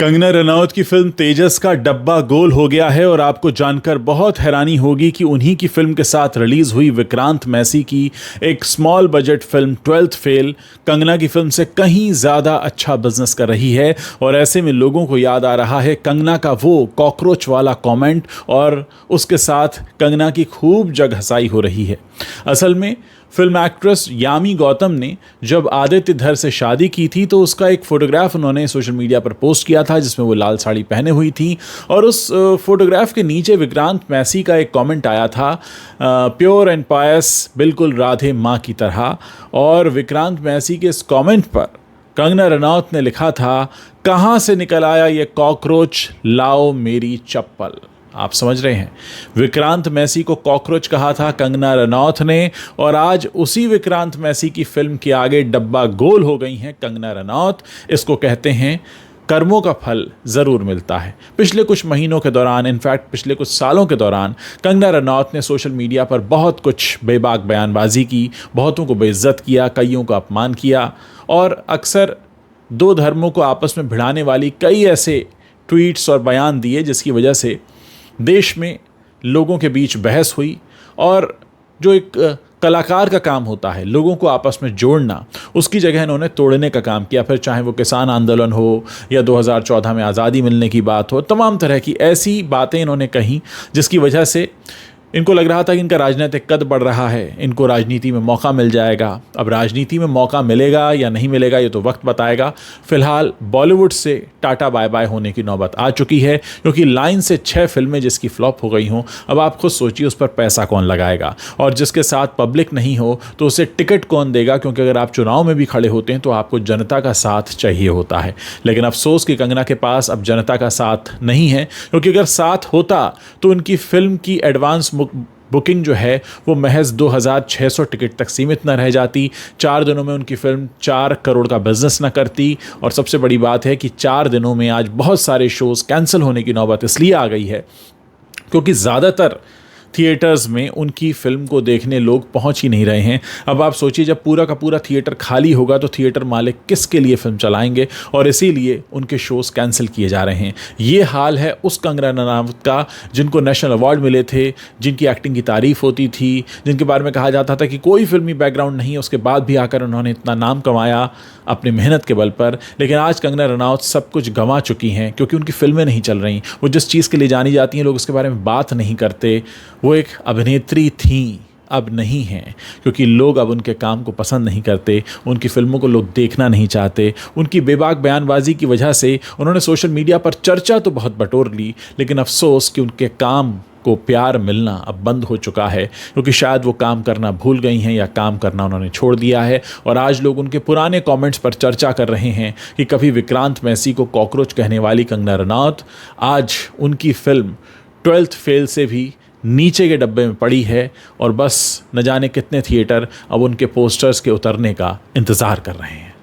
कंगना रनौत की फिल्म तेजस का डब्बा गोल हो गया है और आपको जानकर बहुत हैरानी होगी कि उन्हीं की फिल्म के साथ रिलीज हुई विक्रांत मैसी की एक small budget film 12th fail Kangana की फिल्म से कहीं ज़्यादा अच्छा बिजनेस कर रही है। और ऐसे में लोगों को याद आ रहा है कंगना का वो कॉकरोच वाला कमेंट और उसके साथ कंगना की खूब जगहसाई हो रही है। असल में फिल्म एक्ट्रेस यामी गौतम ने जब आदित्य धर से शादी की थी तो उसका एक फोटोग्राफ उन्होंने सोशल मीडिया पर पोस्ट किया था जिसमें वो लाल साड़ी पहने हुई थी और उस फोटोग्राफ के नीचे विक्रांत मैसी का एक कमेंट आया था, प्योर एंड पायस, बिल्कुल राधे माँ की तरह। और विक्रांत मैसी के इस कमेंट पर कंगना रनौत ने लिखा था, कहाँ से निकल आया ये कॉकरोच, लाओ मेरी चप्पल। आप समझ रहे हैं, विक्रांत मैसी को कॉकरोच कहा था कंगना रनौत ने और आज उसी विक्रांत मैसी की फिल्म के आगे डब्बा गोल हो गई हैं कंगना रनौत। इसको कहते हैं कर्मों का फल ज़रूर मिलता है। पिछले कुछ महीनों के दौरान, इनफैक्ट पिछले कुछ सालों के दौरान कंगना रनौत ने सोशल मीडिया पर बहुत कुछ बेबाक बयानबाजी की, बहुतों को बेइज्जत किया, कईयों का अपमान किया और अक्सर दो धर्मों को आपस में भिड़ाने वाली कई ऐसे ट्वीट्स और बयान दिए जिसकी वजह से देश में लोगों के बीच बहस हुई। और जो एक कलाकार का काम होता है लोगों को आपस में जोड़ना, उसकी जगह इन्होंने तोड़ने का काम किया। फिर चाहे वो किसान आंदोलन हो या 2014 में आज़ादी मिलने की बात हो, तमाम तरह की ऐसी बातें इन्होंने कहीं जिसकी वजह से इनको लग रहा था कि इनका राजनीतिक कद बढ़ रहा है, इनको राजनीति में मौका मिल जाएगा। अब राजनीति में मौका मिलेगा या नहीं मिलेगा ये तो वक्त बताएगा। फिलहाल बॉलीवुड से टाटा बाय बाय होने की नौबत आ चुकी है क्योंकि लाइन से 6 फिल्में जिसकी फ्लॉप हो गई हों। अब आप खुद सोचिए उस पर पैसा कौन लगाएगा और जिसके साथ पब्लिक नहीं हो तो उसे टिकट कौन देगा, क्योंकि अगर आप चुनाव में भी खड़े होते हैं तो आपको जनता का साथ चाहिए होता है। लेकिन अफसोस कि कंगना के पास अब जनता का साथ नहीं है, क्योंकि अगर साथ होता तो उनकी फिल्म की एडवांस बुकिंग जो है वो महज 2600 टिकट तक सीमित न रह जाती। 4 दिनों में उनकी फिल्म 4 करोड़ का बिजनेस न करती। और सबसे बड़ी बात है कि 4 दिनों में आज बहुत सारे शोज़ कैंसिल होने की नौबत इसलिए आ गई है क्योंकि ज़्यादातर थिएटर्स में उनकी फिल्म को देखने लोग पहुंच ही नहीं रहे हैं। अब आप सोचिए जब पूरा का पूरा थिएटर खाली होगा तो थिएटर मालिक किसके लिए फिल्म चलाएंगे, और इसीलिए उनके शोज़ कैंसिल किए जा रहे हैं। ये हाल है उस कंगना रनौत का जिनको नेशनल अवार्ड मिले थे, जिनकी एक्टिंग की तारीफ होती थी, जिनके बारे में कहा जाता था कि कोई फिल्मी बैकग्राउंड नहीं है, उसके बाद भी आकर उन्होंने इतना नाम कमाया अपनी मेहनत के बल पर। लेकिन आज कंगना रनौत सब कुछ गंवा चुकी हैं क्योंकि उनकी फिल्में नहीं चल रही। वो जिस चीज़ के लिए जानी जाती हैं लोग उसके बारे में बात नहीं करते। वो एक अभिनेत्री थीं, अब नहीं हैं, क्योंकि लोग अब उनके काम को पसंद नहीं करते, उनकी फिल्मों को लोग देखना नहीं चाहते। उनकी बेबाक बयानबाजी की वजह से उन्होंने सोशल मीडिया पर चर्चा तो बहुत बटोर ली, लेकिन अफसोस कि उनके काम को प्यार मिलना अब बंद हो चुका है, क्योंकि शायद वो काम करना भूल गई हैं या काम करना उन्होंने छोड़ दिया है। और आज लोग उनके पुराने कमेंट्स पर चर्चा कर रहे हैं कि कभी विक्रांत मैसी को कॉकरोच कहने वाली कंगना रनौत आज उनकी फिल्म 12th फेल से भी नीचे के डब्बे में पड़ी है और बस न जाने कितने थिएटर अब उनके पोस्टर्स के उतरने का इंतज़ार कर रहे हैं।